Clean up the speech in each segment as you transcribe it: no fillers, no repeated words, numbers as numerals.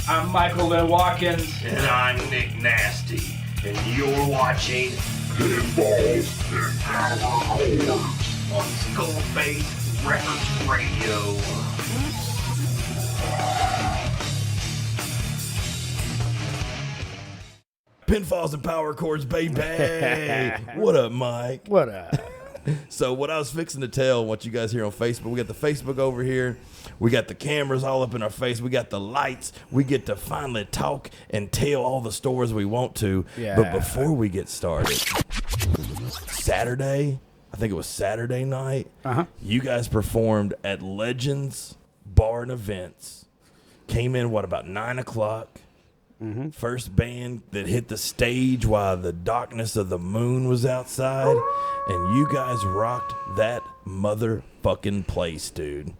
I'm Michael Lynn Watkins. And I'm Nick Nasty. And you're watching PinFalls and PowerChords on SkullFace Records Radio. PinFalls and PowerChords, baby. What up, Mike? What up? So what I was fixing to tell what you guys hear on Facebook, we got the Facebook over here. We got the cameras all up in our face. We got the lights. We get to finally talk and tell all the stories we want to. Yeah. But before we get started, Saturday, I think it was Saturday night, you guys performed at Legends Bar and Events. Came in, about 9 o'clock? First band that hit the stage while the darkness of the moon was outside, and you guys rocked that motherfucking place, dude.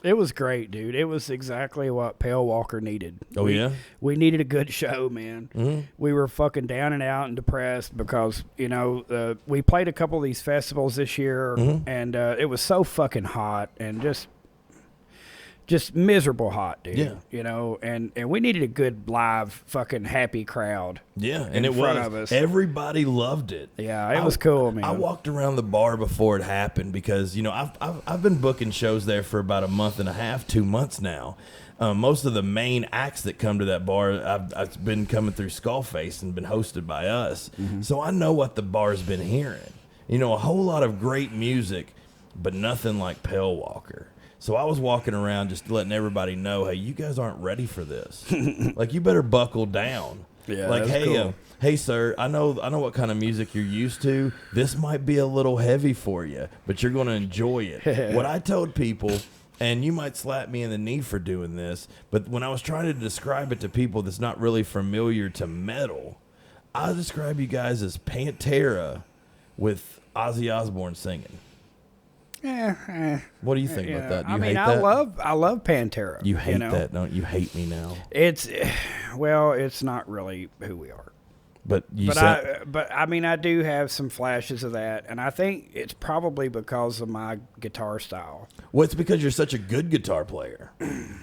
It was great, dude. It was exactly what Pale Walker needed. Oh, yeah? We needed a good show, man. We were fucking down and out and depressed because, we played a couple of these festivals this year, and it was so fucking hot and just miserable hot, dude. Yeah. And we needed a good live fucking happy crowd. Yeah, and in it front was. of us. Everybody loved it. Yeah, it was cool, man. I walked around the bar before it happened because, I've been booking shows there for about a month and a half, 2 months now. Most of the main acts that come to that bar, I've been coming through SkullFace and been hosted by us. So I know what the bar's been hearing. A whole lot of great music, but nothing like Pale Walker. So I was walking around just letting everybody know, hey, you guys aren't ready for this. Like, you better buckle down. Yeah, like, that's hey, cool. Hey, sir, I know what kind of music you're used to. This might be a little heavy for you, but you're going to enjoy it. What I told people, and you might slap me in the knee for doing this, but when I was trying to describe it to people that's not really familiar to metal, I describe you guys as Pantera with Ozzy Osbourne singing. What do you think about that? Do you hate that? I love Pantera. You hate that, don't you? You hate me now. It's not really who we are. But I do have some flashes of that, and I think it's probably because of my guitar style. Well, it's because you're such a good guitar player.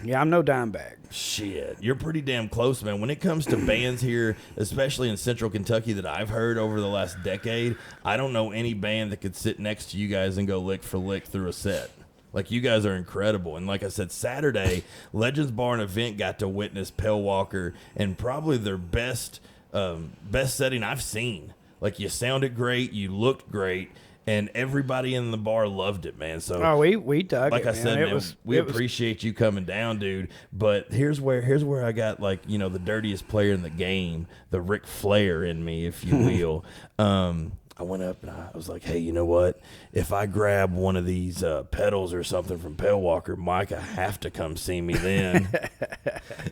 Yeah, I'm no dime bag. Shit, you're pretty damn close, man. When it comes to bands here, especially in Central Kentucky that I've heard over the last decade, I don't know any band that could sit next to you guys and go lick for lick through a set. Like, you guys are incredible. And like I said, Saturday, Legends Bar and Event got to witness Pale Walker and probably their best setting I've seen. Like, you sounded great, you looked great, and everybody in the bar loved it, man. So we dug like it. I said, man, we appreciate you coming down, dude. But here's where I got, like, the dirtiest player in the game, the Ric Flair in me, if you will. I went up and I was like, hey, you know what? If I grab one of these pedals or something from Pale Walker, Mike, I have to come see me then.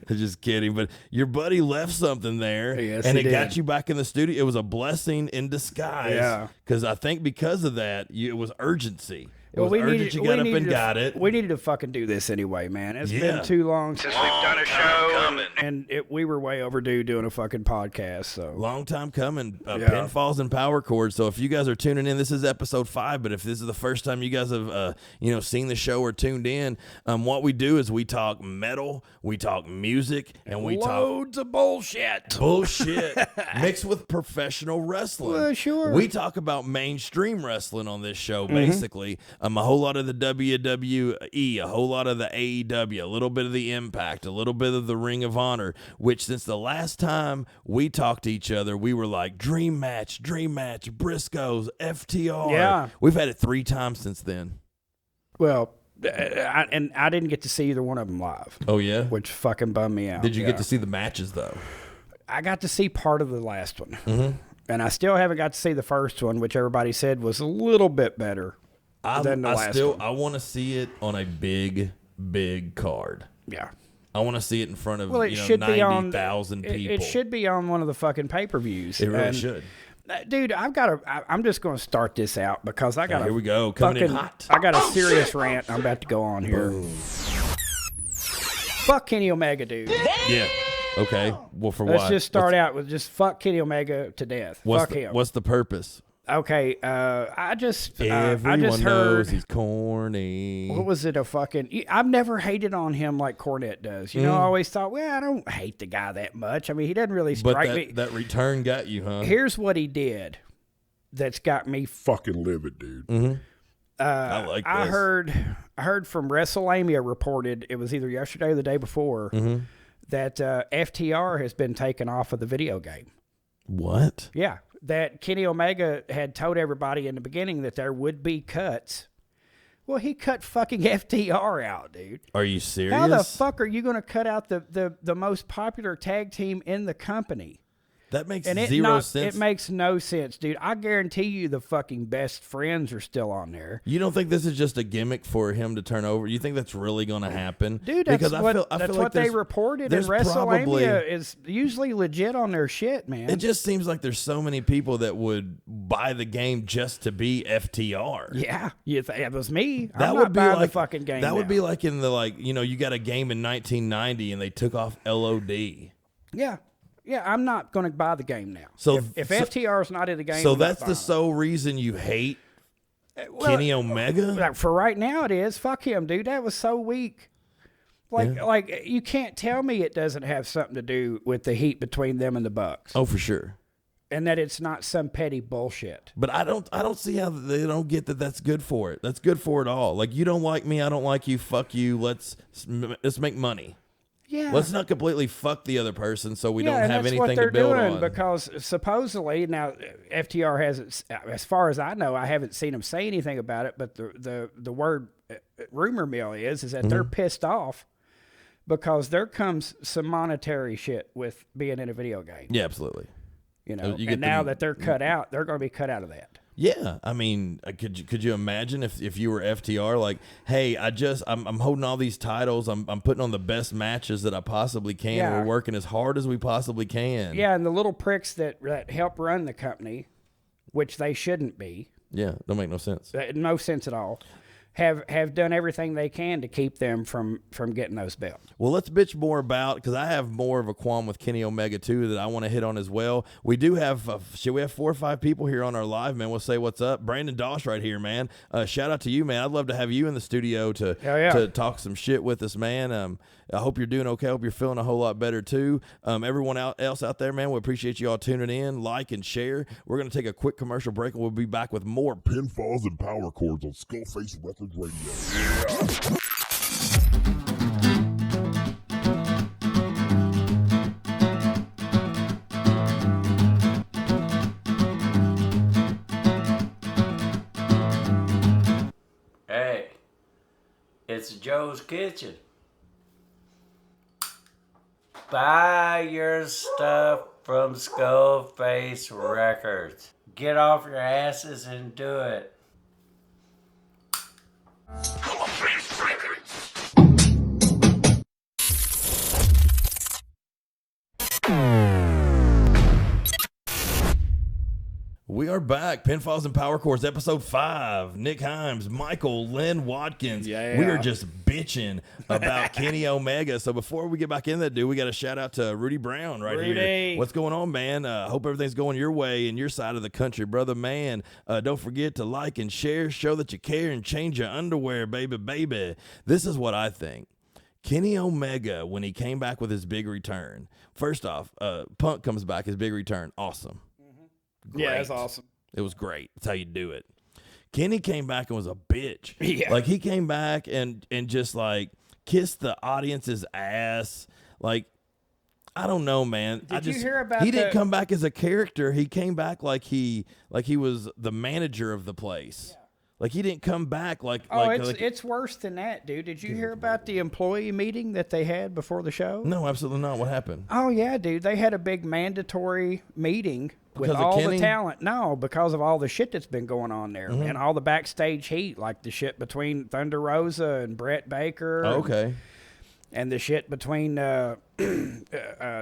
Just kidding. But your buddy left something there, yes, and it did. got you back in the studio. It was a blessing in disguise. Yeah. Because I think because of that, it was urgency. It was we urgent. needed, You we got up needed and to, got it. We needed to fucking do this anyway, man. It's Yeah. been too long since we've done a show, coming. and we were way overdue doing a fucking podcast. So Long time coming. Yeah. PinFalls and PowerChords. So if you guys are tuning in, this is episode 5. But if this is the first time you guys have seen the show or tuned in, what we do is we talk metal, we talk music, and we loads of bullshit. talk bullshit mixed with professional wrestling. Well, sure. We talk about mainstream wrestling on this show, basically. A whole lot of the WWE, a whole lot of the AEW, a little bit of the Impact, a little bit of the Ring of Honor, which since the last time we talked to each other, we were like, Dream Match, Briscoes, FTR. Yeah. We've had it 3 times since then. Well, I didn't get to see either one of them live. Oh, yeah? Which fucking bummed me out. Did you get to see the matches, though? I got to see part of the last one. And I still haven't got to see the first one, which everybody said was a little bit better than the last one. I want to see it on a big card. Yeah. I want to see it in front of 90,000 people. It should be on one of the fucking pay-per-views. It really should. Dude, I'm just going to start this out because I got here we go. Coming in hot. I got a serious rant I'm about to go on here. Boom. Fuck Kenny Omega, dude. Yeah. Okay. Well, for Let's what? just start out with just fuck Kenny Omega to death. Fuck him. What's the purpose? Okay, I just Everyone heard knows he's corny. what was it? I've never hated on him like Cornette does. You know, I always thought, well, I don't hate the guy that much. I mean, he doesn't really strike me. That return got you, huh? Here's what he did that's got me fucking livid, dude. Mm-hmm. I like this. I heard from WrestleMania reported, it was either yesterday or the day before, that FTR has been taken off of the video game. What? Yeah, that Kenny Omega had told everybody in the beginning that there would be cuts. Well, he cut fucking FTR out, dude. Are you serious? How the fuck are you going to cut out the most popular tag team in the company? That makes zero sense. It makes no sense, dude. I guarantee you the fucking best friends are still on there. You don't think this is just a gimmick for him to turn over? You think that's really going to happen? Dude, that's because what, I feel what like they reported. And WrestleMania is usually legit on their shit, man. It just seems like there's so many people that would buy the game just to be FTR. Yeah, it was me. That I'm would not be buying like the fucking game. That would now. be like in the you got a game in 1990 and they took off LOD. Yeah. Yeah, I'm not going to buy the game now. So if FTR is not in the game, so I'm that's not the buying sole reason you hate it. Kenny Omega? Like, for right now, it is. Fuck him, dude. That was so weak. Like you can't tell me it doesn't have something to do with the heat between them and the Bucks. Oh, for sure. And that it's not some petty bullshit. But I don't see how they don't get that. That's good for it. That's good for it all. Like, you don't like me, I don't like you. Fuck you. Let's make money. Yeah. Let's not completely fuck the other person so we don't and have that's anything what they're to build doing on. Because supposedly now FTR hasn't, as far as I know, I haven't seen them say anything about it. But the word rumor mill is that they're pissed off because there comes some monetary shit with being in a video game. Yeah, absolutely. You know, and now that they're cut out, they're going to be cut out of that. Yeah, I mean, could you imagine if you were FTR, like, hey, I'm holding all these titles, I'm putting on the best matches that I possibly can. Yeah. We're working as hard as we possibly can. Yeah, and the little pricks that help run the company, which they shouldn't be. Yeah, don't make no sense. No sense at all. Have done everything they can to keep them from getting those belts. Well, let's bitch more about, because I have more of a qualm with Kenny Omega too that I want to hit on as well. We do have we have 4 or 5 people here on our live, man. We'll say what's up. Brandon Dosh right here, man. Shout out to you, man. I'd love to have you in the studio to talk some shit with us, man. I hope you're doing okay. I hope you're feeling a whole lot better too. Everyone else out there, man, we appreciate you all tuning in, like and share. We're gonna take a quick commercial break and we'll be back with more PinFalls and PowerChords on SkullFace Records Radio. Hey, it's Joe's Kitchen. Buy your stuff from SkullFace Records. Get off your asses and do it. SkullFace Records. We are back. PinFalls and PowerChords, episode 5. Nichimes, Michael, Lynn Watkins. Yeah. We are just bitching about Kenny Omega. So before we get back in that, dude, we got a shout out to Rudy Brown right here. What's going on, man? Hope everything's going your way in your side of the country, brother, man. Don't forget to like and share, show that you care, and change your underwear, baby. This is what I think. Kenny Omega, when he came back with his big return, first off, Punk comes back, his big return, awesome. Great. Yeah, that's awesome. It was great. That's how you do it. Kenny came back and was a bitch. Yeah. Like, he came back and just, like, kissed the audience's ass. Like, I don't know, man. Did you hear about he didn't come back as a character. He came back like he was the manager of the place. Yeah. Like, he didn't come back like... It's worse than that, dude. Did you hear about the employee meeting that they had before the show? No, absolutely not. What happened? Oh, yeah, dude. They had a big mandatory meeting with Because of all Kenny? the talent. No, because of all the shit that's been going on there. And all the backstage heat, like the shit between Thunder Rosa and Brett Baker. Oh, okay. And the shit between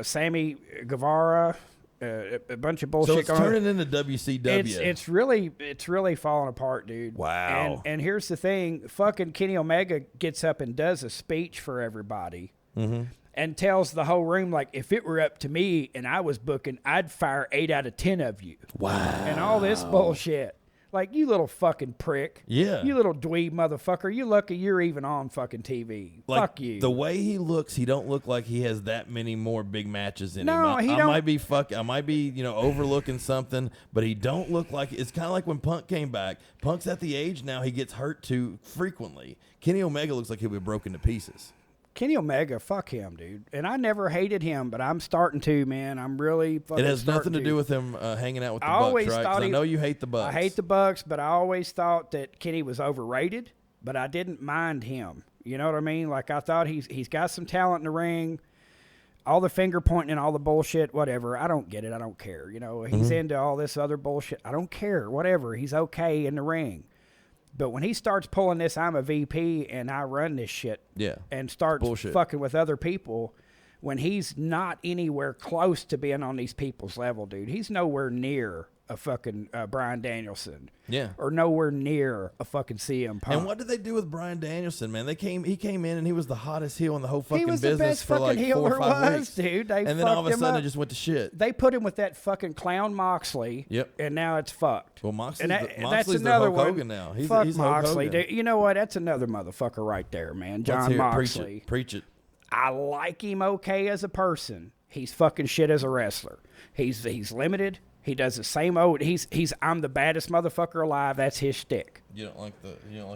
Sammy Guevara. A bunch of bullshit. So it's turning into WCW. It's really falling apart, dude. Wow. And here's the thing: fucking Kenny Omega gets up and does a speech for everybody, and and tells the whole room, like, if it were up to me and I was booking, I'd fire 8 out of 10 of you. Wow. And all this bullshit. Like, you little fucking prick. Yeah. You little dweeb motherfucker. You lucky you're even on fucking TV. Like, Fuck you. The way he looks, he don't look like he has that many more big matches in No, him. he I don't. I might be, overlooking something, but he don't look like it's kind of like when Punk came back. Punk's at the age now he gets hurt too frequently. Kenny Omega looks like he'll be broken to pieces. Kenny Omega, fuck him, dude. And I never hated him, but I'm starting to, man. I'm really fucking It has nothing starting to do with him hanging out with the I Bucks, always right? 'Cause thought I he- know you hate the Bucks. I hate the Bucks, but I always thought that Kenny was overrated, but I didn't mind him. You know what I mean? Like, I thought he's got some talent in the ring. All the finger pointing and all the bullshit, whatever. I don't get it. I don't care. He's into all this other bullshit. I don't care. Whatever. He's okay in the ring. But when he starts pulling this, I'm a VP and I run this shit, Yeah. and starts Bullshit. fucking with other people, when he's not anywhere close to being on these people's level, dude. He's nowhere near a fucking Bryan Danielson. Yeah. Or nowhere near a fucking CM Punk. And what did they do with Bryan Danielson, man? He came in and he was the hottest heel in the whole fucking He was the business best for fucking like heel 4 or there 5 was, weeks. dude. They And then all of a fucked him sudden up. it just went to shit. They put him with that fucking clown Moxley. Yep. And now it's fucked. Well, Moxley's And that's that's another another Hulk one. Hogan now. He's Fuck he's Hulk Moxley. Hogan. Dude, you know what? That's another motherfucker right there, man. Let's John hear it. Moxley. Preach it. I like him okay as a person. He's fucking shit as a wrestler. He's limited. He does the same old. He's I'm the baddest motherfucker alive. That's his shtick. You don't like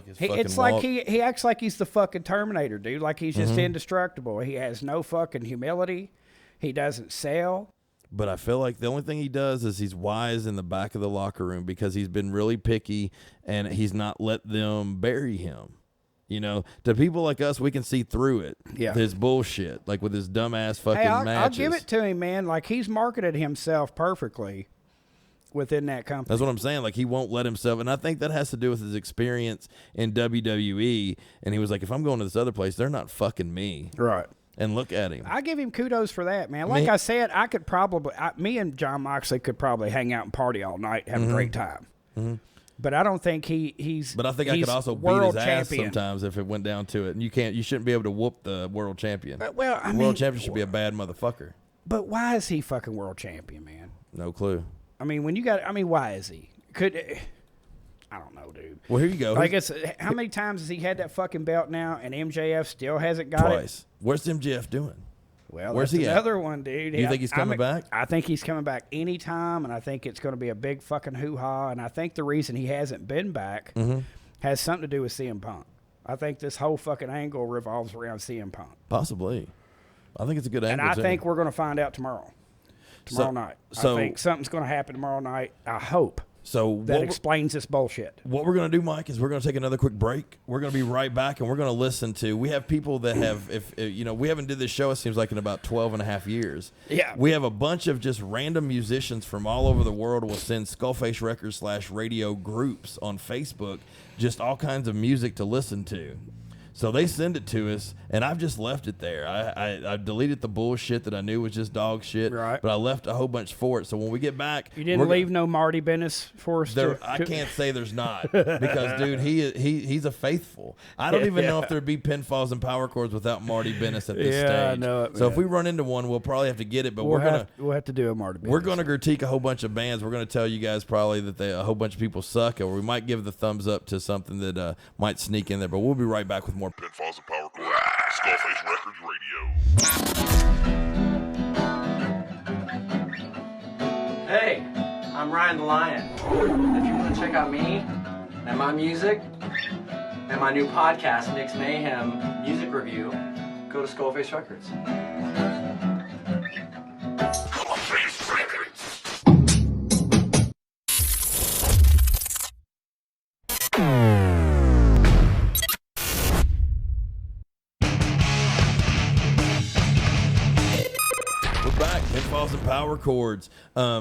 his fucking It's walk? like he acts like he's the fucking Terminator, dude. Like he's Mm-hmm. just indestructible. He has no fucking humility. He doesn't sell. But I feel like the only thing he does is he's wise in the back of the locker room because he's been really picky and he's not let them bury him. To people like us, we can see through it. Yeah. His bullshit, like with his dumbass fucking Hey, I'll matches. give it to him, man. Like he's marketed himself perfectly within that company. That's what I'm saying. Like he won't let himself, and I think that has to do with his experience in WWE. And he was like, if I'm going to this other place, they're not fucking me. Right. And look at him. I give him kudos for that, man. Like I said, I could probably, me and John Moxley could probably hang out and party all night, have a great time. Mm-hmm. But I don't think he's. But I think I he's could also beat world his ass champion. sometimes if it went down to it. And you shouldn't be able to whoop the world champion. Well, I The mean, world champion should be a bad motherfucker. But why is he fucking world champion, man? No clue. I mean, why is he? I don't know, dude. Well, here you go. Like how many times has he had that fucking belt now, and MJF still hasn't got Twice. it? Where's MJF doing? Well, Where's that's he at? another one, dude. You think he's coming back? I think he's coming back anytime, and I think it's going to be a big fucking hoo-ha, and I think the reason he hasn't been back has something to do with CM Punk. I think this whole fucking angle revolves around CM Punk. Possibly. I think it's a good angle, And I too. think we're going to find out tomorrow night. so- I think something's going to happen tomorrow night. I hope So that explains this bullshit. what we're going to do, Mike, is we're going to take another quick break. We're going to be right back, and we're going to listen to. We have people that have, we haven't did this show, it seems like, in about 12 and a half years. Yeah. We have a bunch of just random musicians from all over the world will send SkullFace Records /radio groups on Facebook, just all kinds of music to listen to. So they send it to us, and I've just left it there. I deleted the bullshit that I knew was just dog shit, Right. but I left a whole bunch for it. So when we get back, You didn't leave no Marty Bennis for us I can't say there's not because, dude, he's a faithful. I don't even know if there'd be PinFalls and PowerChords without Marty Bennis at this Yeah, I stage. know it, So if man. we run into one, we'll probably have to get it. But We'll we're have to do a Marty Bennis. we're gonna critique a whole bunch of bands. We're gonna tell you guys probably that a whole bunch of people suck, or we might give the thumbs up to something that might sneak in there. But we'll be right back with more. PinFalls and PowerChords. SkullFace Records Radio. Hey, I'm Ryan the Lion. If you want to check out me and my music and my new podcast, Nick's Mayhem Music Review, go to SkullFace Records. SkullFace Records. We're back. PinFalls and PowerChords.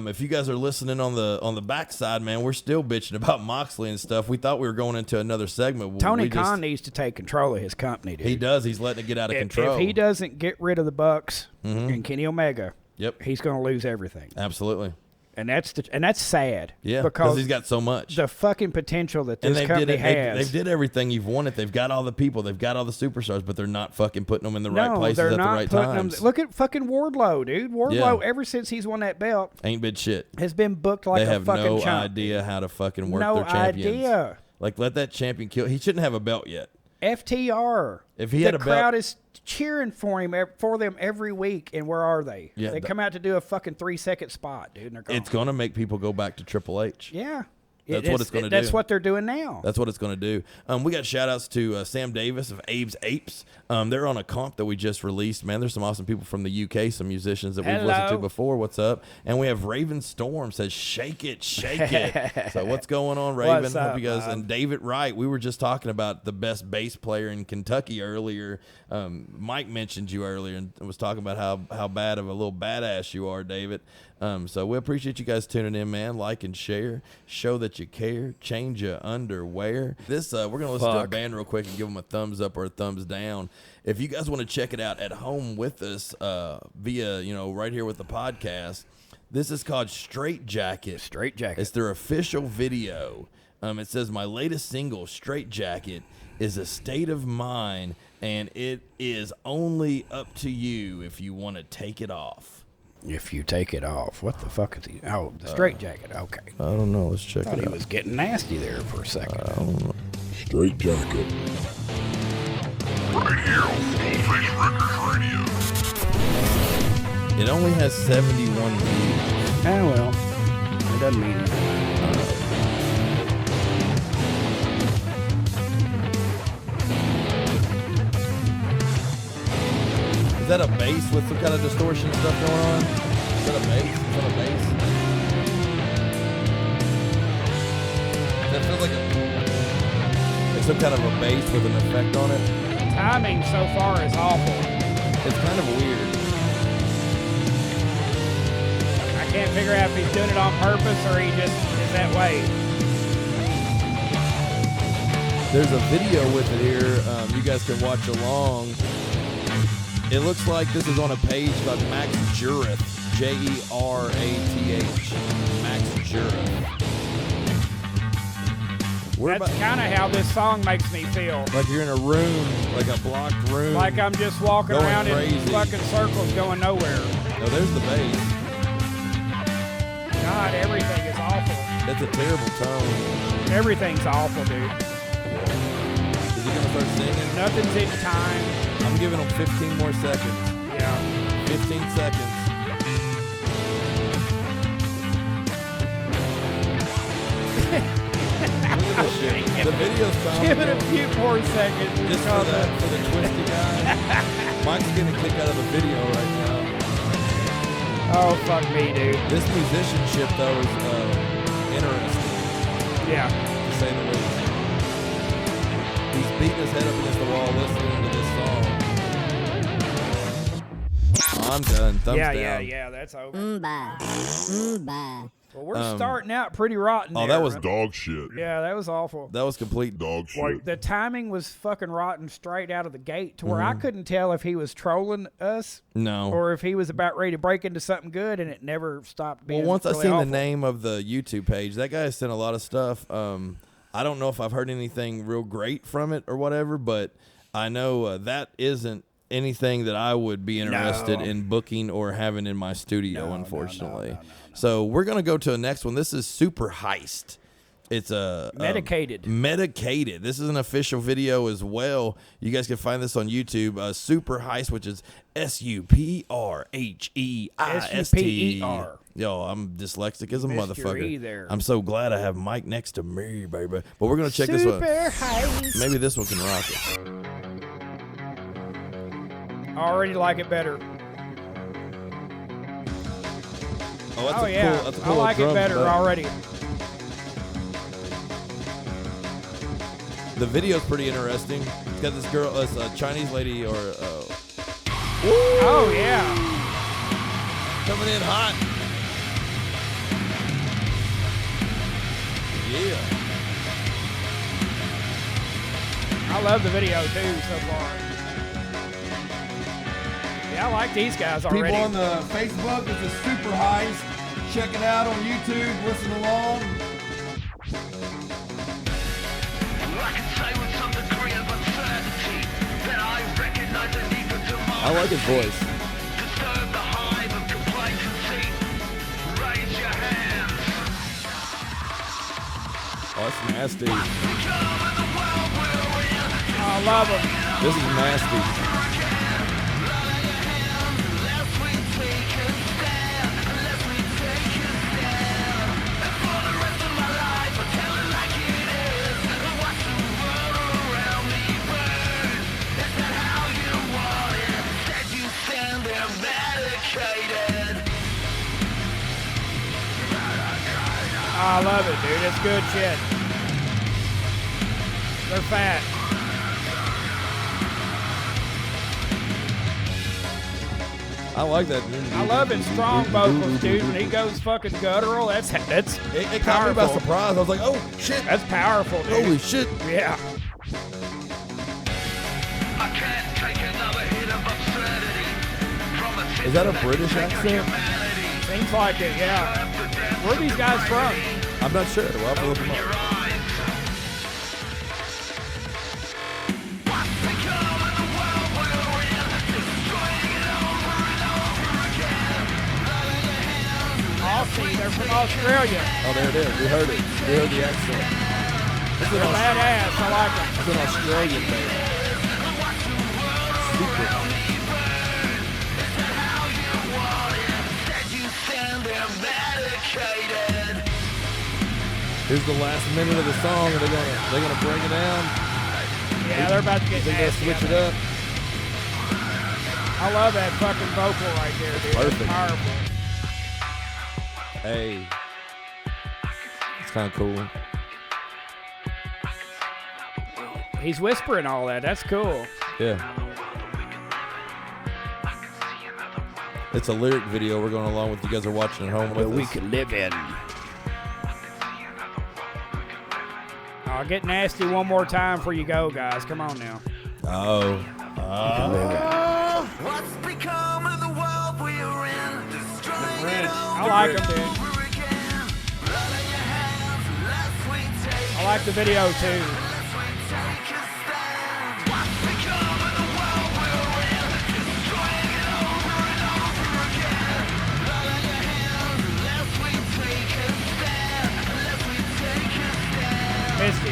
If you guys are listening on the backside, man, we're still bitching about Moxley and stuff. We thought we were going into another segment. Tony We just- Khan needs to take control of his company, dude. He does. He's letting it get out of control. If he doesn't get rid of the Bucks and Kenny Omega, Yep. he's going to lose everything. Absolutely. And that's sad. Yeah, because he's got so much. The fucking potential that this company has. They did everything you've wanted. They've got all the people. They've got all the superstars, but they're not fucking putting them in the right places at the right times. Look at fucking Wardlow, dude. Wardlow, ever since he's won that belt, ain't been shit. Has been booked like a fucking chump. They have no idea how to fucking work their champions. No idea. Like, let that champion kill. He shouldn't have a belt yet. FTR. If he had a belt, the crowd is cheering for them every week. And where are they? Yeah, they come out to do a fucking 3-second spot, dude. And they're gone. It's gonna make people go back to Triple H. Yeah. That's what it's going to do. That's what they're doing now. That's what it's going to do. We got shout-outs to Sam Davis of Abe's Apes. They're on a comp that we just released. Man, there's some awesome people from the UK, some musicians that we've listened to before. What's up? And we have Raven Storm says, shake it, shake it. So what's going on, Raven? What's Hope up, you guys. Bob? And David Wright, we were just talking about the best bass player in Kentucky earlier. Mike mentioned you earlier and was talking about how bad of a little badass you are, David. So we appreciate you guys tuning in, man. Like and share. Show that you care. Change your underwear. This we're going to listen to a band real quick and give them a thumbs up or a thumbs down. If you guys want to check it out at home with us via, right here with the podcast, this is called Straight Jacket. Straight Jacket. It's their official video. It says, my latest single, Straight Jacket, is a state of mind, and it is only up to you if you want to take it off. If you take it off. What the fuck is he? Oh, the straight jacket. Okay. I don't know. Let's check it out. He was getting nasty there for a second. I don't know. Straight Jacket. Right here on SkullFace Records Radio. It only has 71 views. Oh, well. It doesn't mean anything. Is that a bass with some kind of distortion stuff going on? Is that a bass? Is that a bass? That feels like some kind of a bass with an effect on it. Timing so far is awful. It's kind of weird. I can't figure out if he's doing it on purpose or he just is that way. There's a video with it here. You guys can watch along. It looks like this is on a page by Max Jurath, Jerath, Max Jurath. That's kind of how this song makes me feel. Like you're in a room, like a blocked room. Like I'm just walking around in fucking circles going nowhere. No, there's the bass. God, everything is awful. That's a terrible tone. Everything's awful, dude. Is he going to start singing? Nothing's in time. I'm giving him 15 more seconds. Yeah. 15 seconds. Look at this shit. The video's comical. Give it a few more seconds. Just for the twisty guy. Mike's getting a kick out of the video right now. Oh, fuck me, dude. This musicianship, though, is interesting. Yeah. To say the least. He's beating his head up against the wall listening to this song. I'm done. Thumbs down. Yeah, that's over. Bye. Bye. Well, we're starting out pretty rotten. Oh, there. that was dog shit. Yeah, that was awful. That was complete dog shit. The timing was fucking rotten straight out of the gate to where I couldn't tell if he was trolling us. No. Or if he was about ready to break into something good, and it never stopped being. Well, once really I seen awful. the name of the YouTube page, that guy sent a lot of stuff. I don't know if I've heard anything real great from it or whatever, but I know that isn't anything that I would be interested in booking or having in my studio, unfortunately. No. So we're going to go to the next one. This is Super Heist. It's a Medicated. Medicated. This is an official video as well. You guys can find this on YouTube. Super Heist, which is SuperHeist. SuperHeist. Yo, I'm dyslexic as a motherfucker. E there. I'm so glad I have Mike next to me, baby. But we're gonna check this one. Heist. Maybe this one can rock it. I already like it better. Oh, that's Cool, I like it better already. The video's pretty interesting. It's got this girl, this Chinese lady, or oh yeah, coming in hot. Yeah. I love the video too so far. Yeah, I like these guys already. People on the Facebook, this is Super Heist. checking out on YouTube, listen along. I like his voice. Oh, that's nasty. I love him. This is nasty. I love it, dude. It's good shit. They're fat. I like that, dude. I love his strong vocals, dude. When he goes fucking guttural, that's It caught me by powerful. surprise. I was like, oh, shit. That's powerful, dude. Holy shit. Yeah. Is that a British accent? Seems like it, yeah. Where are these guys from? I'm not sure. We'll have to look them up. Aussie, they're from Australia. Oh, there it is. We heard it. We heard the accent. They're badass. I like them. It's an Australian band. Super. Here's the last minute of the song, and they're gonna bring it down. Yeah, they're about to get They're gonna nasty. switch it up. I love that fucking vocal right there, dude. Perfect. It's powerful. Hey, it's kind of cool. He's whispering all that. That's cool. Yeah. It's a lyric video we're going along with. You guys are watching at home with us. could live in. I'll get nasty one more time before you go, guys. Come on now. Oh. What's become of the world we're in? Destroying it all. I like him, dude. I like the video, too. Misty.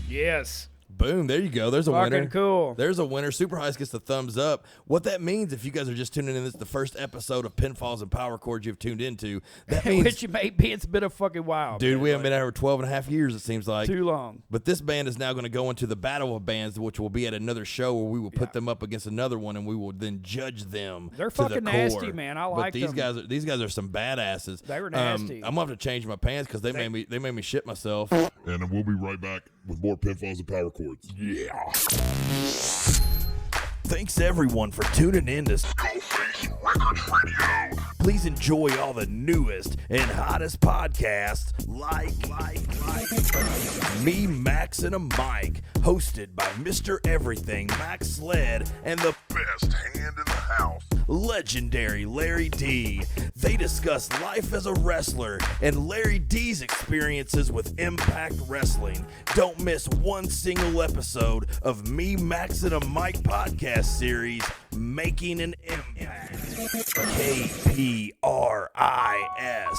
Yes. Boom, there you go. There's a winner. Fucking cool. There's a winner. Super Heist gets the thumbs up. What that means, if you guys are just tuning in, this is the first episode of PinFalls and PowerChords you've tuned into. That means, Which may be, it's been a fucking while. dude, man. we haven't been out here 12 and a half years, it seems like. Too long. But this band is now going to go into the Battle of Bands, which will be at another show where we will put them up against another one, and we will then judge them. They're to the fucking core. nasty, man. I like but these them. these guys are some badasses. They were nasty. I'm gonna have to change my pants because they made me shit myself. And then we'll be right back with more Pinfalls and PowerChords. Yeah. Thanks everyone for tuning in to SkullFace Records Radio. Please enjoy all the newest and hottest podcasts like Me, Max, and a Mike, hosted by Mr. Everything, Max Sled, and the Best hand in the house. legendary Larry D. They discuss life as a wrestler and Larry D's experiences with Impact Wrestling. Don't miss one single episode of Me, Max, and a Mike podcast series, Making an Impact. KPRIS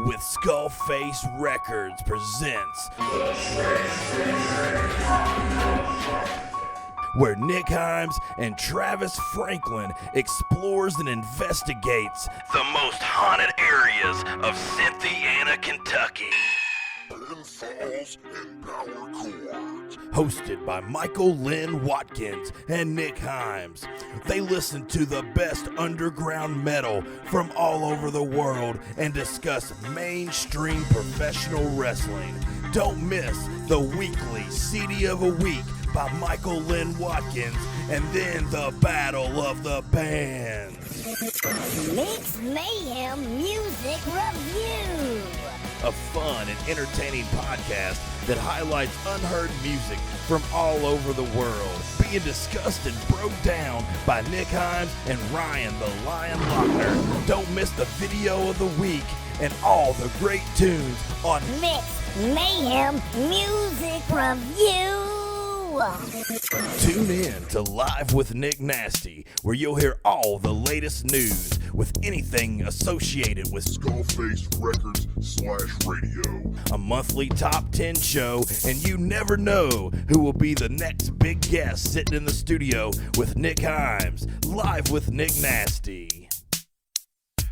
with SkullFace Records presents where Nichimes and Travis Franklin explores and investigates the most haunted areas of Cynthiana, Kentucky. PinFalls and PowerChords. Hosted by Michael Lynn Watkins and Nichimes. They listen to the best underground metal from all over the world and discuss mainstream professional wrestling. Don't miss the weekly CD of a Week by Michael Lynn Watkins, and then the Battle of the Bands. Mix Mayhem Music Review. A fun and entertaining podcast that highlights unheard music from all over the world, being discussed and broke down by Nichimes and Ryan the Lion Lochner. Don't miss the video of the week and all the great tunes on Mix Mayhem Music Review. Tune in to Live with Nick Nasty, where you'll hear all the latest news with anything associated with SkullFace Records /radio. a monthly top 10 show, and you never know who will be the next big guest sitting in the studio with Nichimes. Live with Nick Nasty.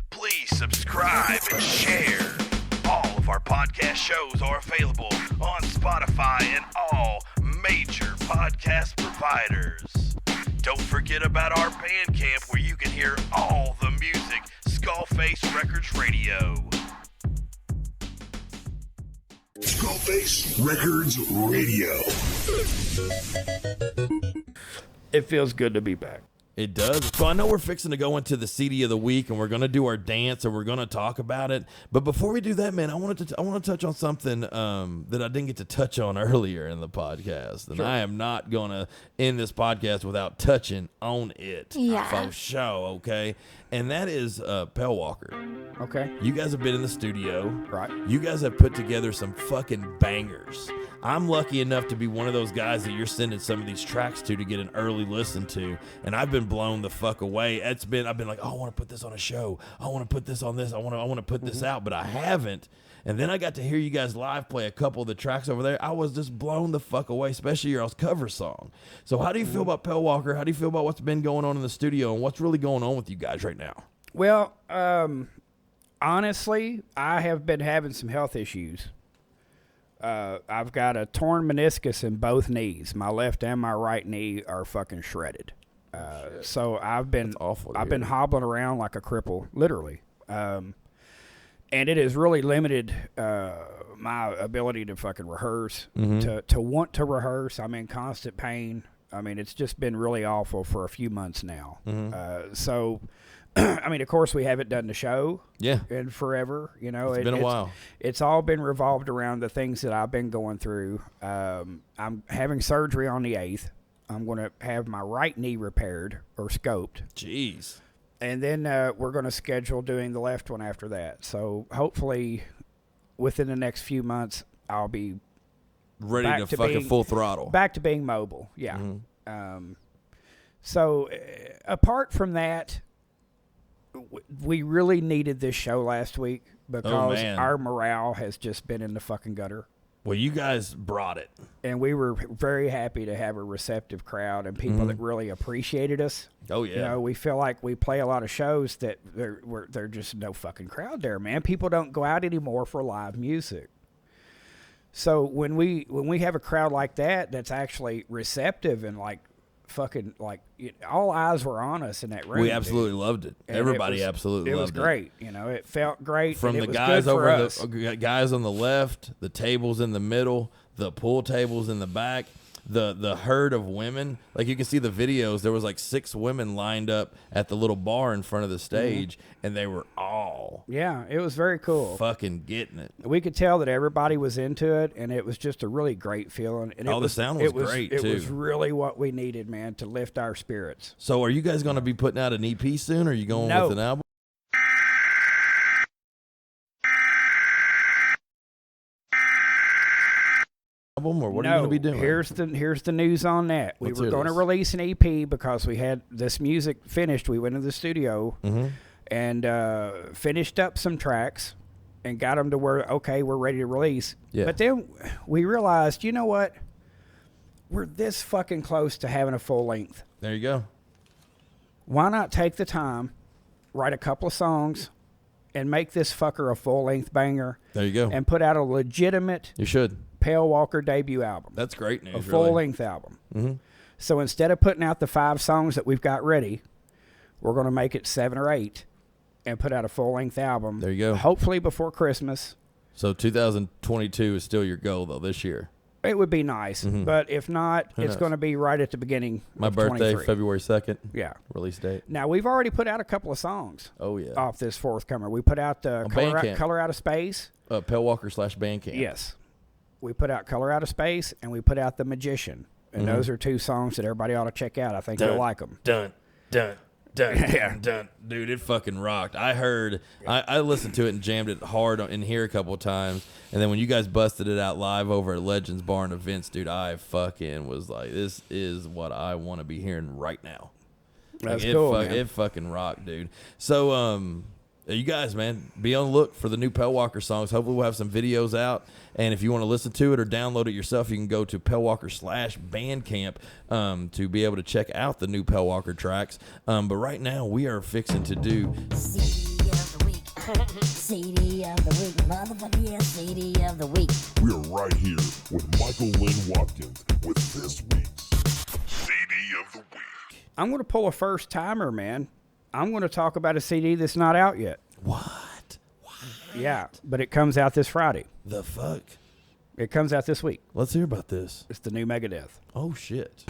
Please subscribe and share. All of our podcast shows are available on Spotify and all major podcast providers. Don't forget about our Bandcamp, where you can hear all the music. SkullFace Records Radio. SkullFace Records Radio. It feels good to be back. It does. So I know we're fixing to go into the CD of the week, and we're going to do our dance, and we're going to talk about it. But before we do that, man, I want to touch on something that I didn't get to touch on earlier in the podcast, and I am not going to end this podcast without touching on it. Yeah. For show, okay? And that is Pale Walker. Okay. You guys have been in the studio. Right. You guys have put together some fucking bangers. I'm lucky enough to be one of those guys that you're sending some of these tracks to get an early listen to, and I've been blown the fuck away. I've been like, oh, I want to put this on a show. I want to put this on this. I want to put this out, but I haven't. And then I got to hear you guys live play a couple of the tracks over there. I was just blown the fuck away, especially your cover song. So how do you feel about Pale Walker? How do you feel about what's been going on in the studio, and what's really going on with you guys right now? Well, honestly, I have been having some health issues. I've got a torn meniscus in both knees. My left and my right knee are fucking shredded. So I've been been hobbling around like a cripple, literally. And it has really limited my ability to fucking rehearse, to want to rehearse. I'm in constant pain. I mean, it's just been really awful for a few months now. So, I mean, of course, we haven't done the show in forever. You know, it's been a while. It's all been revolved around the things that I've been going through. I'm having surgery on the 8th. I'm going to have my right knee repaired or scoped. Jeez. And then we're going to schedule doing the left one after that. So hopefully within the next few months, I'll be ready to fucking full throttle. Back to being mobile, yeah. So apart from that, we really needed this show last week because our morale has just been in the fucking gutter. Well, you guys brought it. And we were very happy to have a receptive crowd and people that really appreciated us. Oh, yeah. You know, we feel like we play a lot of shows that there's just no fucking crowd there, man. People don't go out anymore for live music. So when we have a crowd like that that's actually receptive and like fucking like all eyes were on us in that room. We absolutely loved it. And Everybody absolutely loved it. It was great. You know, it felt great. From the guys over the guys on the left, the tables in the middle, the pool tables in the back, the herd of women. Like you can see the videos. There was like 6 women lined up at the little bar in front of the stage, and they were all it was very cool. Fucking getting it. We could tell that everybody was into it, and it was just a really great feeling. And the sound was great too. It was really what we needed, man, to lift our spirits. So, are you guys going to be putting out an EP soon? Or are you going with an album? Or what are you going to be doing? Here's the news on that. We were going to release an EP because we had this music finished. We went to the studio and finished up some tracks and got them to where, okay, we're ready to release. Yeah. But then we realized, you know what? We're this fucking close to having a full length. There you go. Why not take the time, write a couple of songs, and make this fucker a full length banger? There you go. And put out a legitimate. You should. Pale Walker debut album. That's great news. A full-length album. So instead of putting out the 5 songs that we've got ready, we're going to make it 7 or 8 and put out a full-length album. There you go. Hopefully before Christmas. So 2022 is still your goal, though, this year. It would be nice, but if not, it's knows? going to be right at the beginning. My of birthday, 23. February 2nd. Yeah. Release date. Now we've already put out a couple of songs. Oh, yeah. Off this forthcomer, we put out the Bandcamp. Color Out of Space. Pellwalker/Bandcamp. Yes, we put out Color Out of Space, and we put out The Magician, and those are 2 songs that everybody ought to check out. I think you'll like them. Dun. Dude, it fucking rocked. I listened to it and jammed it hard in here a couple of times, and then when you guys busted it out live over at Legends Bar and Events, dude, I fucking was like, this is what I want to be hearing right now. That's cool, man. It fucking rocked, dude. So, you guys, man, be on the look for the new Pellwalker songs. Hopefully we'll have some videos out. And if you want to listen to it or download it yourself, you can go to Pellwalker/Bandcamp to be able to check out the new Pellwalker tracks. But right now, we are fixing to do CD of the week. CD of the week. Motherfucker, yeah, CD of the week. We are right here with Michael Lynn Watkins with this week's CD of the Week. I'm going to pull a first timer, man. I'm going to talk about a CD that's not out yet. What? Yeah, but it comes out this Friday. The fuck? It comes out this week. Let's hear about this. It's the new Megadeth, Oh, shit.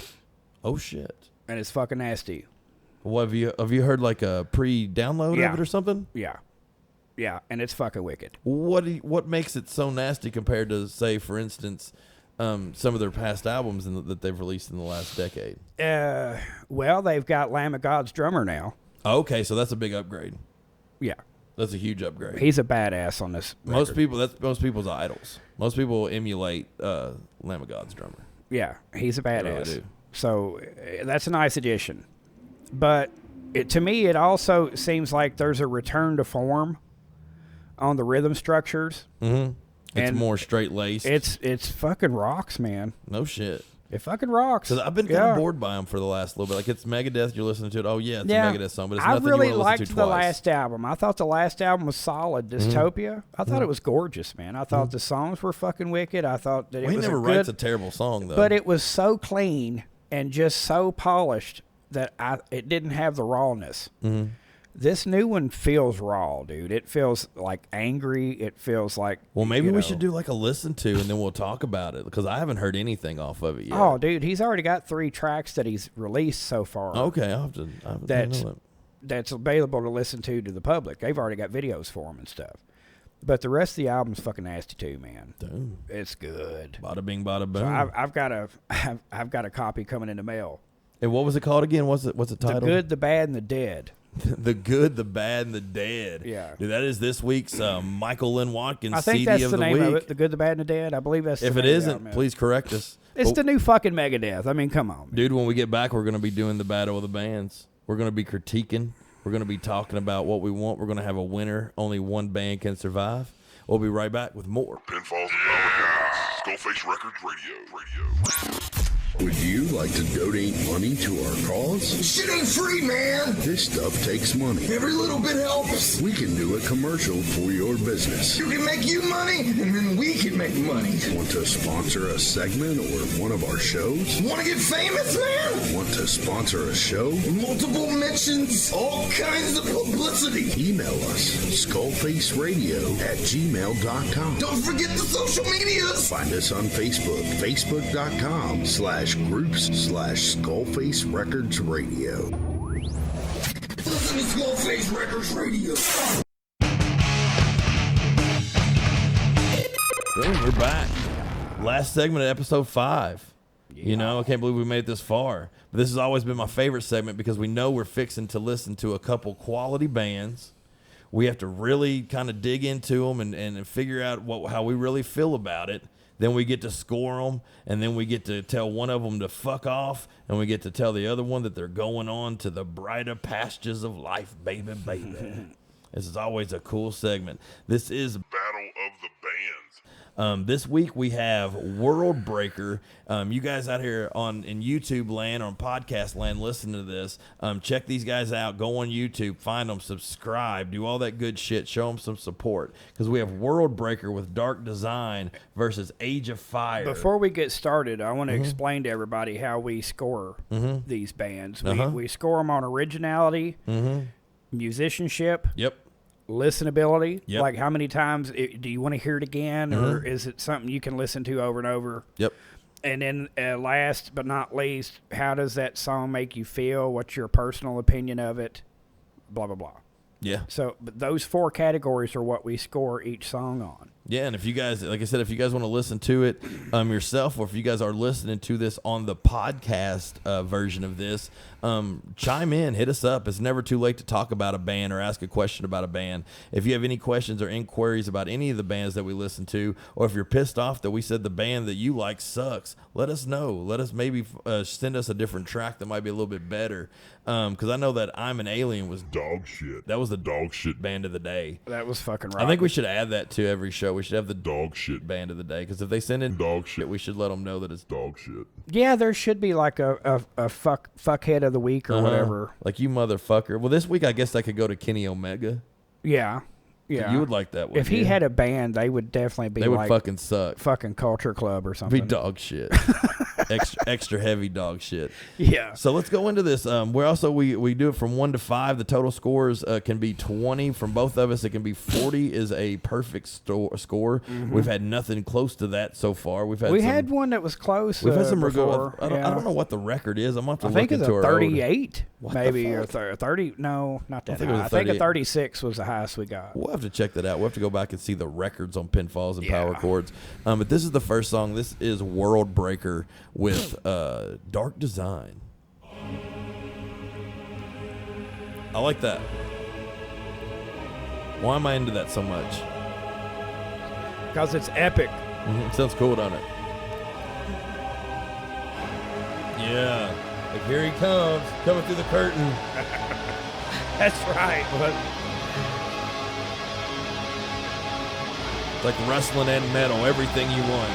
and it's fucking nasty. What, have you heard like a pre-download Yeah. of it or something? Yeah, and it's fucking wicked. What makes it so nasty compared to, say, for instance, some of their past albums that they've released in the last decade? Well, they've got Lamb of God's drummer now. Okay, so that's a big upgrade. Yeah, That's a huge upgrade. he's a badass on this Most record. that's most people's idols. Most people emulate Lamb of God's drummer. Yeah, he's a really badass. do. So that's a nice addition. But to me, it also seems like there's a return to form on the rhythm structures. Mm-hmm. It's And more straight laced. It's fucking rocks, man. No shit. It fucking rocks. Because I've been kind of bored by them for the last little bit. Like, it's Megadeth, you're listening to it. Oh, yeah, it's a Megadeth song, but it's I nothing really you want to listen liked to the twice. last album. I thought the last album was solid. Dystopia. I thought it was gorgeous, man. I thought the songs were fucking wicked. I thought that it He was never a writes good, a terrible song, though. but it was so clean and just so polished that it didn't have the rawness. Mm-hmm. This new one feels raw, dude. It feels like angry. It feels like Well, maybe you we know. should do like a listen to, and then we'll talk about it, because I haven't heard anything off of it yet. Oh, dude, he's already got 3 tracks that he's released so far. Okay, I'll have to That's know that. that's available to listen to the public. They've already got videos for him and stuff. But the rest of the album's fucking nasty too, man. Damn. It's good. Bada bing, bada boom. So I've got a copy coming in the mail. And what was it called again? What's the title? The Good, the Bad, and the Dead. The Good, the Bad, and the Dead. Yeah. Dude, that is this week's Michael Lynn Watkins I think CD that's of the the name week. of it. The Good, the Bad, and the Dead. I believe that's. If the it name of the isn't, album, man. please correct us. It's But- the new fucking Megadeth. I mean, come on, man. Dude, when we get back, we're going to be doing the Battle of the Bands. We're going to be critiquing. We're going to be talking about what we want. We're going to have a winner. Only one band can survive. We'll be right back with more. PinFalls and PowerChords. SkullFace Records Radio. Would you like to donate money to our cause? Shit ain't free, man. This stuff takes money. Every little bit helps. We can do a commercial for your business. You can make you money, and then we can make money. Want to sponsor a segment or one of our shows? Want to get famous, man? Want to sponsor a show? Multiple mentions, all kinds of publicity. Email us, skullfaceradio@gmail.com. Don't forget the social medias. Find us on Facebook, facebook.com/groups/SkullFace Records Radio. Listen to SkullFace Records Radio. Boom, we're back. Last segment of episode 5. You know, I can't believe we made it this far. But this has always been my favorite segment because we know we're fixing to listen to a couple quality bands. We have to really kind of dig into them and figure out how we really feel about it. Then we get to score them, and then we get to tell one of them to fuck off, and we get to tell the other one that they're going on to the brighter pastures of life, baby, baby. This is always a cool segment. This is Battle of the Bands. this week we have World Breaker. You guys out here in YouTube land, on podcast land, listen to this. Check these guys out. Go on YouTube, find them, subscribe, do all that good shit. Show them some support, because we have World Breaker with Dark Design versus Age of Fire. Before we get started, I want to explain to everybody how we score these bands. We score them on originality, musicianship, Yep. listenability. Yep. Like how many times do you want to hear it again, or is it something you can listen to over and over? Yep. And then last but not least, how does that song make you feel? What's your personal opinion of it? Blah, blah, blah. Yeah. So but those 4 categories are what we score each song on. Yeah, and if you guys, like I said, if you guys want to listen to it yourself, or if you guys are listening to this on the podcast version of this, chime in, hit us up. It's never too late to talk about a band or ask a question about a band. If you have any questions or inquiries about any of the bands that we listen to, or if you're pissed off that we said the band that you like sucks, let us know. Let us maybe send us a different track that might be a little bit better. Because I know that I'm an Alien was Dog shit. that was the dog shit band of the day. That was fucking right. I think we should add that to every show. We should have the Dog shit. band of the day, because if they send in Dog shit. we should let them know that it's Dog shit. Yeah, there should be like a fuckhead of the week or whatever. Like, you motherfucker. Well, this week I guess that could go to Kenny Omega. Yeah. Yeah. You would like that one. If he had a band, they would definitely be they would like fucking suck. fucking Culture Club or something. Be dog shit. extra heavy dog shit. Yeah. So let's go into this. We're also we do it from 1 to 5. The total scores can be 20 from both of us. It can be 40 is a perfect score. Mm-hmm. We've had nothing close to that so far. We had one that was close. We've had some before. I don't know what the record is. I'm gonna have to I look think it's into a our 38, What maybe, the or fuck? 30. No, not that think it was high. a I think a 38. 36 was the highest we got. We'll have to check that out. We'll have to go back and see the records on PinFalls and Yeah. PowerChords. But this is the first song. This is World Breaker with Dark Design. I like that. Why am I into that so much? Because it's epic. Sounds cool, doesn't it? Yeah. Like, here he comes, coming through the curtain. That's right. But Like wrestling and metal, everything you want.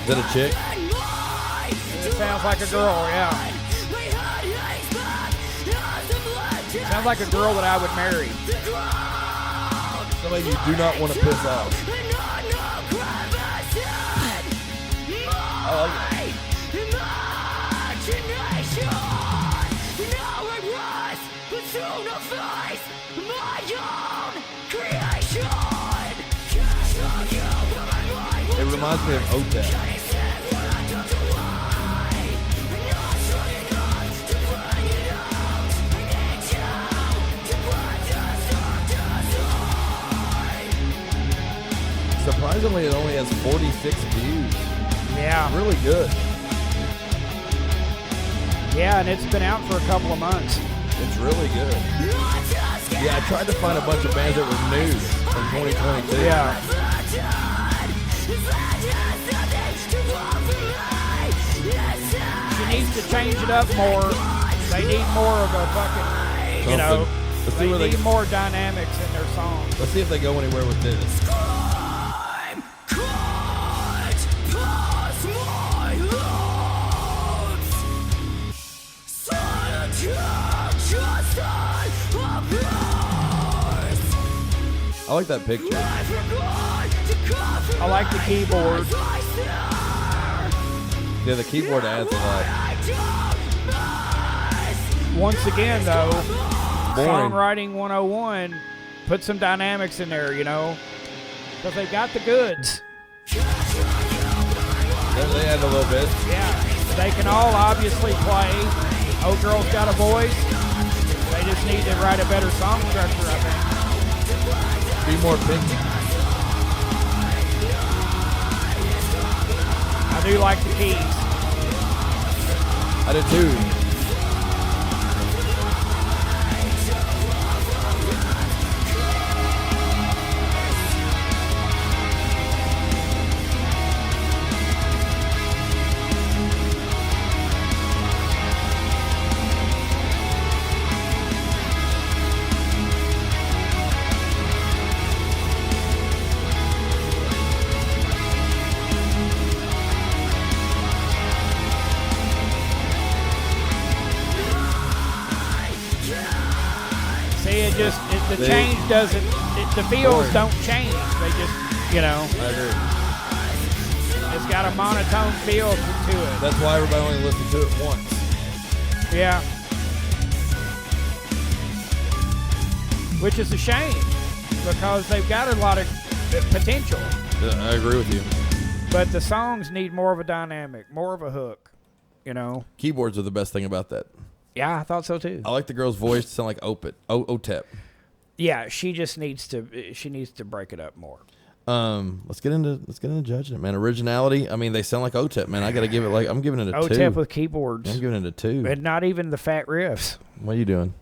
Is that a chick? it sounds like a girl, yeah. Sounds like a girl that I would marry. Somebody you do not want to piss off. I like it. It reminds me of OTEP. Surprisingly, it only has 46 views. Yeah. Really good. Yeah, and it's been out for a couple of months. It's really good. Yeah, I tried to find a bunch of bands that were new from 2022. Yeah. She needs to change it up more. They need more of a fucking, you know, Let's see they where need more dynamics in their songs. Let's see if they go anywhere with this. I like that picture. I like the keyboard. Yeah, the keyboard adds a lot. Once again, though, Boring. songwriting 101, put some dynamics in there, you know, because they've got the goods. They add a little bit. Yeah, they can all obviously play. Old Girl's got a voice. They just need to write a better song structure, I think. Be more picky. I do like the keys. I did too. The change doesn't, the feels don't change. They just, you know. I agree. It's got a monotone feel to it. That's why everybody only listens to it once. Yeah. Which is a shame because they've got a lot of potential. I agree with you. But the songs need more of a dynamic, more of a hook, you know. Keyboards are the best thing about that. Yeah, I thought so too. I like the girl's voice to sound like OTEP. Yeah, she just needs to break it up more. Let's get into judging it, man. Originality. I mean, they sound like OTEP, man. I got to give it I'm giving it a 2. OTEP with keyboards. I'm giving it a 2. And not even the fat riffs. What are you doing?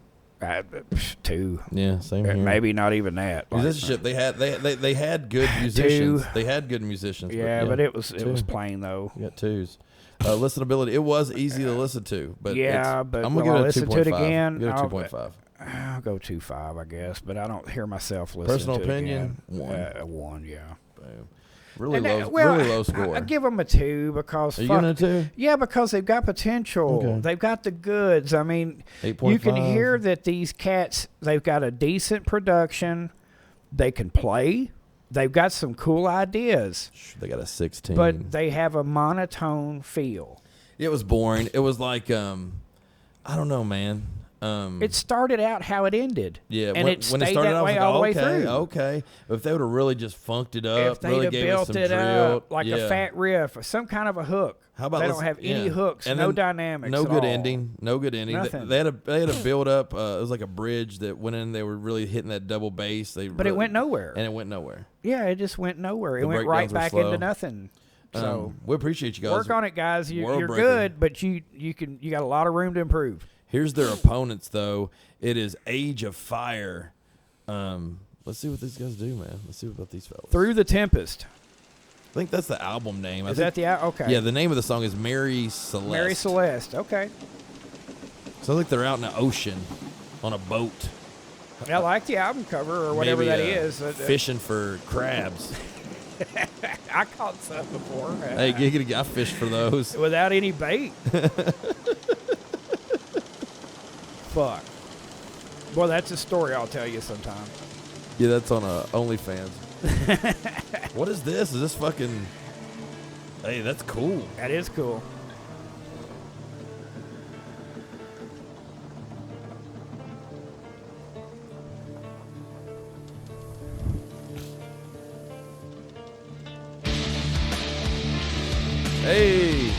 2. Yeah, same here. Maybe not even that. Musicianship. They had good musicians. 2. They had good musicians. Yeah, but it was plain though. You got 2s. Listenability. It was easy to listen to, but I'm gonna give it a listen 2.5. to it again. Give it a 2.5. I'll go 2.5, I guess, but I don't hear myself listening. Personal to opinion, it again. 1. Yeah. Boom. Really And, low score. I give them a 2 because Are you giving it a 2? Yeah, because they've got potential. Okay. They've got the goods. I mean, 8.5. you can hear that these cats, they've got a decent production. They can play. They've got some cool ideas. They got a 16. But they have a monotone feel. It was boring. It was like I don't know, man. It started out how it ended. Yeah, and it when it stayed started that out, way I was all the way like, through. Okay. If they would have really just funked it up, If they'd really have gave built us some it drill, up like a fat riff, some kind of a hook. How about they let's- don't have any yeah. hooks, And no then dynamics, no at good all. ending, no good ending. Nothing. They had a build up. It was like a bridge that went in. They were really hitting that double bass. But it went nowhere. and it went nowhere. Yeah, it just went nowhere. It The went right breakdowns were back slow. into nothing. So We appreciate you guys. work on it, guys. World You're breaker. good, but you got a lot of room to improve. Here's their opponents, though. It is Age of Fire. Let's see what these guys do, man. Let's see about these fellas. Through the Tempest. I think that's the album name. Is that the okay? Yeah, the name of the song is Mary Celeste. Mary Celeste. Okay. Sounds like they're out in the ocean on a boat. I like the album cover or whatever Maybe, that is. Fishing for crabs. I caught some before. Hey, giggity, I fished for those. Without any bait. Fuck. Well, that's a story I'll tell you sometime. Yeah, that's on OnlyFans. What is this? Is this fucking... Hey, that's cool. That is cool. Hey!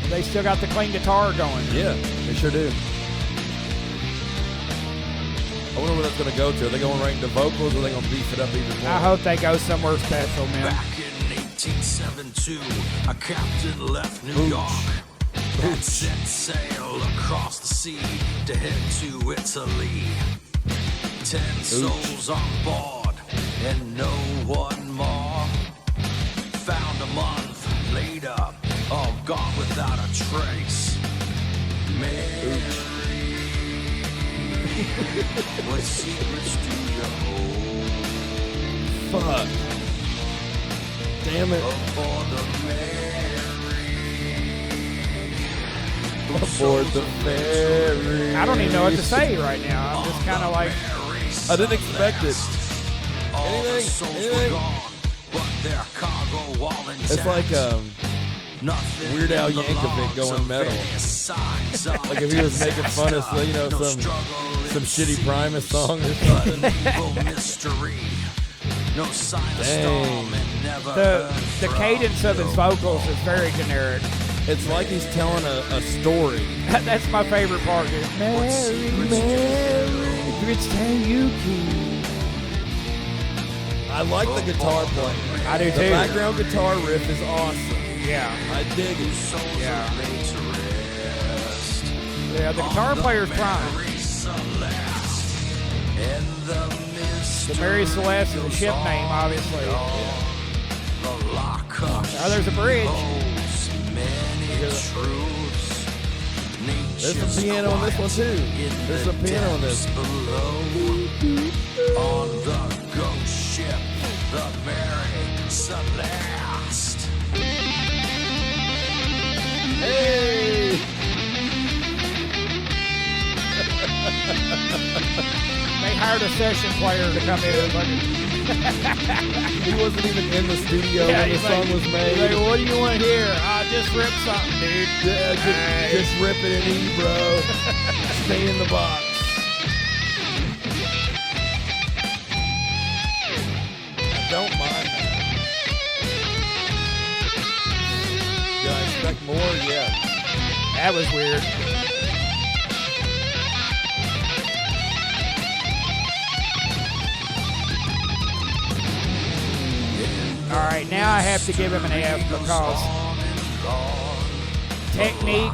They still got the clean guitar going. Yeah, they sure do. I wonder where that's going to go to. Are they going right into vocals, or are they going to beef it up even more? I hope they go somewhere special, man. Back in 1872, a captain left New York and set sail across the sea to head to Italy. 10 souls on board and no one more. Found a month later, all gone without a trace. Mary, what secrets do you hold? Fuck. Damn it. Aboard the Aboard the ferry. I don't even know what to say right now. I'm just kind of like... I didn't expect it. Anything? It's like Weird Al Yankovic going metal. Like if he was making fun of some shitty Primus song or something. Dang. The cadence of his vocals is very generic. It's like he's telling a story. That's my favorite part. Mary, Mary, it's Tayuki. I like the guitar playing. I do The too. background guitar riff is awesome. Yeah. I dig it. Yeah. Yeah, the guitar player's prime. The Mary Celeste is a ship name, obviously. Oh, there's a bridge. There's some piano on this one too. There's some piano on this. On the ghost ship, the Mary Celeste. Hey! They hired a session player to come in and fucking He wasn't even in the studio when the song was made. He's like, what do you want to hear? I just rip something, dude. Yeah, just rip it and eat, bro. Stay in the box. I don't mind that. Did I expect more? Yeah. That was weird. All right, now I have to give him an F because technique.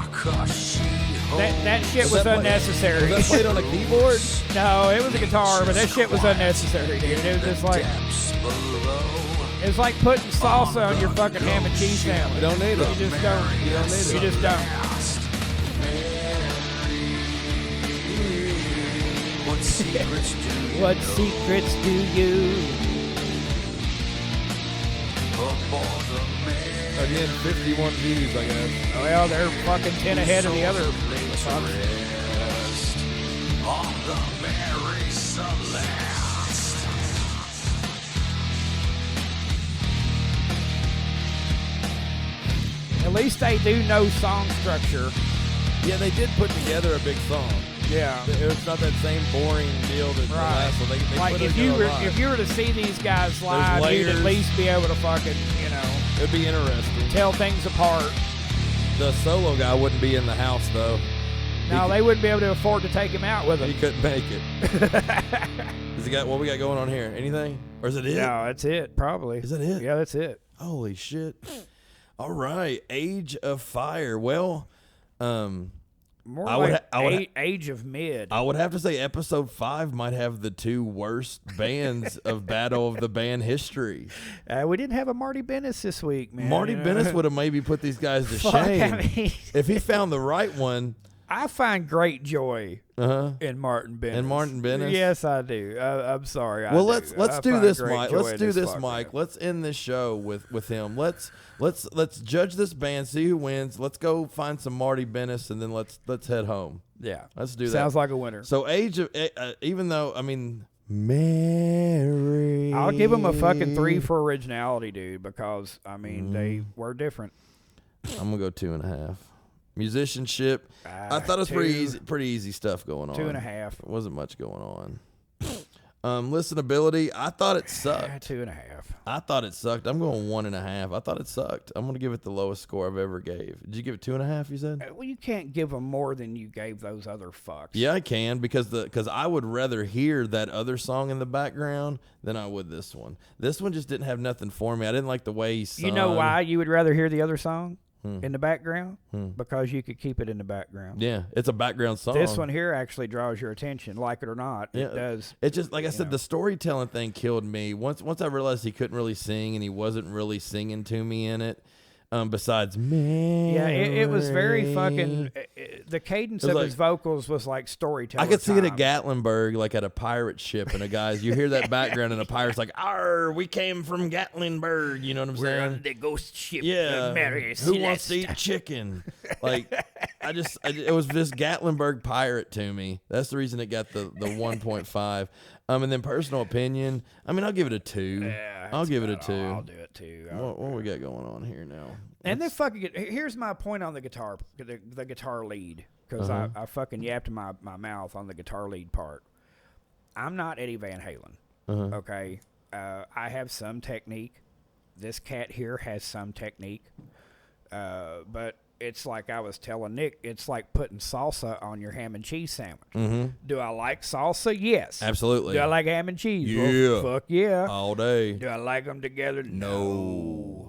That shit was unnecessary. Was that played on a keyboard? No, it was a guitar, but that shit was unnecessary, dude. It was just like it's like putting salsa on your fucking ham and cheese sandwich. You don't need it. You just don't. You don't need it. You just don't. What secrets do you? Again, 51 views, I guess. Well, they're fucking 10 ahead of the other fucks. At least they do know song structure. Yeah, they did put together a big song. Yeah. It's not that same boring deal that the last one. They like put it if you together were live. if you were to see these guys live, you'd at layers. least be able to fucking, It'd be interesting. tell things apart. The solo guy wouldn't be in the house, though. No, they wouldn't be able to afford to take him out with them. He couldn't make it. Does he got what we got going on here? Anything? Or is it it? No, that's it, probably. Is that it? Yeah, that's it. Holy shit. All right. Age of Fire. Well, More I would like ha- I would ha- Age of Mid. I would have to say episode 5 might have the 2 worst bands of Battle of the Band history. We didn't have a Marty Bennis this week, man. Marty Bennis would have maybe put these guys to Fuck, shame. I mean- If he found the right one. I find great joy in Martin Bennis. In Martin Bennis? Yes, I do. I'm sorry. Well, I let's do. do I this, find great Mike. joy Let's in do this, fucker. Mike. Let's end this show with him. Let's judge this band, see who wins. Let's go find some Marty Bennis, and then let's head home. Yeah, let's do that. Sounds like a winner. So age of even though Mary, I'll give them a fucking 3 for originality, dude, because they were different. I'm gonna go 2.5. Musicianship. I thought it was pretty easy stuff going on. 2.5. It wasn't much going on. Listenability. I thought it sucked. 2.5. I thought it sucked. I'm going 1.5. I thought it sucked. I'm going to give it the lowest score I've ever gave. Did you give it 2.5? You said? Well, you can't give them more than you gave those other fucks. Yeah, I can because I would rather hear that other song in the background than I would this one. This one just didn't have nothing for me. I didn't like the way he sung. You know why you would rather hear the other song in the background? Because you could keep it in the background. Yeah, it's a background song. This one here actually draws your attention, like it or not. Yeah, it does. It just, like I said, the storytelling thing killed me. Once I realized he couldn't really sing and he wasn't really singing to me in it, besides me. Yeah, it was very fucking. The cadence of his vocals was like storytelling. I could see it at Gatlinburg, like at a pirate ship, and a guy's. You hear that background, and a pirate's like, "Arr, we came from Gatlinburg." You know what I'm saying? We're on the ghost ship. Yeah. Mary Who wants to Celeste. eat chicken? Like, it was just Gatlinburg pirate to me. That's the reason it got the 1.5. And then personal opinion. I mean, I'll give it a 2. Yeah, I'll give it a 2. I'll do it too. What we got going on here now? And then fucking here's my point on the guitar, the guitar lead, because I fucking yapped my mouth on the guitar lead part. I'm not Eddie Van Halen. Okay, I have some technique. This cat here has some technique, but it's like I was telling Nick. It's like putting salsa on your ham and cheese sandwich. Do I like salsa? Yes, Absolutely. Do I like ham and cheese? Yeah. Well, fuck yeah. All day. Do I like them together? No.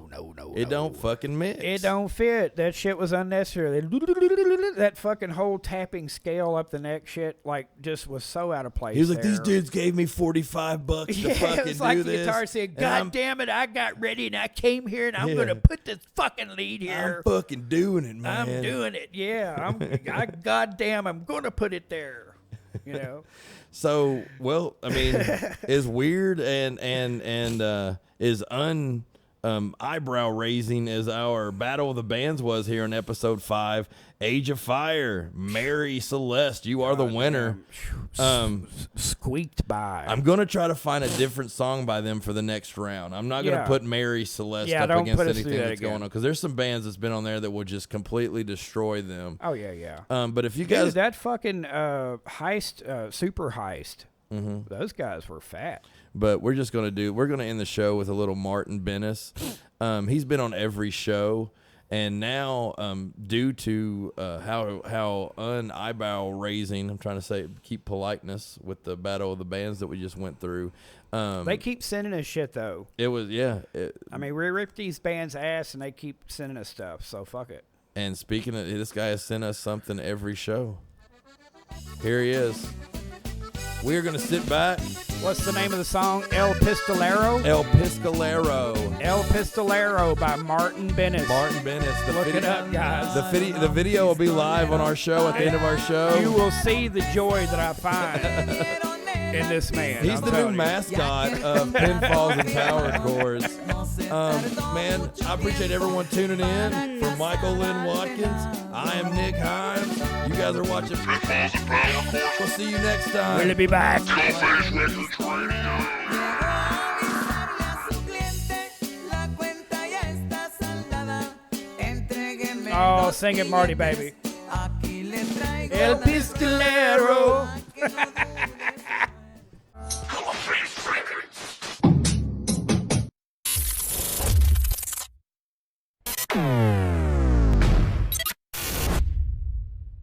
It don't fucking mix. It don't fit. That shit was unnecessary. That fucking whole tapping scale up the neck shit, like, just was so out of place. He was like, there. these dudes gave me $45 to Yeah, fucking it was like do the this. guitar said, and "God I'm- damn it, I got ready and I came here and I'm Yeah. gonna put this fucking lead here. I'm fucking doing it, man. I'm doing it. Yeah, goddamn, I'm gonna put it there. You know." So, well, I mean, is weird and is eyebrow raising as our Battle of the Bands was here in episode 5. Age of Fire, Mary Celeste, you are the winner. Squeaked by. I'm going to try to find a different song by them for the next round. I'm not going to put Mary Celeste up against anything that's going on, because there's some bands that's been on there that will just completely destroy them. Oh, yeah. But if you guys... Dude, that fucking heist, super heist, those guys were fat. But we're just going to we're going to end the show with a little Martin Bennis. He's been on every show. And now, due to how un-eyebrow raising, I'm trying to keep politeness with the Battle of the Bands that we just went through. They keep sending us shit, though. It was, yeah. I mean, we ripped these bands' ass, and they keep sending us stuff, so fuck it. And speaking of, this guy has sent us something every show. Here he is. We're going to sit back. What's the name of the song? El Pistolero? El Pistolero. El Pistolero by Martin Bennis. Martin Bennis. Look it up, guys. The video will be live on our show at the end of our show. You will see the joy that I find in this man. He's the new mascot of PinFalls and PowerChords. Man, I appreciate everyone tuning in. For Michael Lynn Watkins, I am Nichimes. You guys are watching PinFalls and PowerChords. We'll see you next time. We'll be back. SkullFace Records Radio. Oh, sing it, Marty, baby. El Pistolero.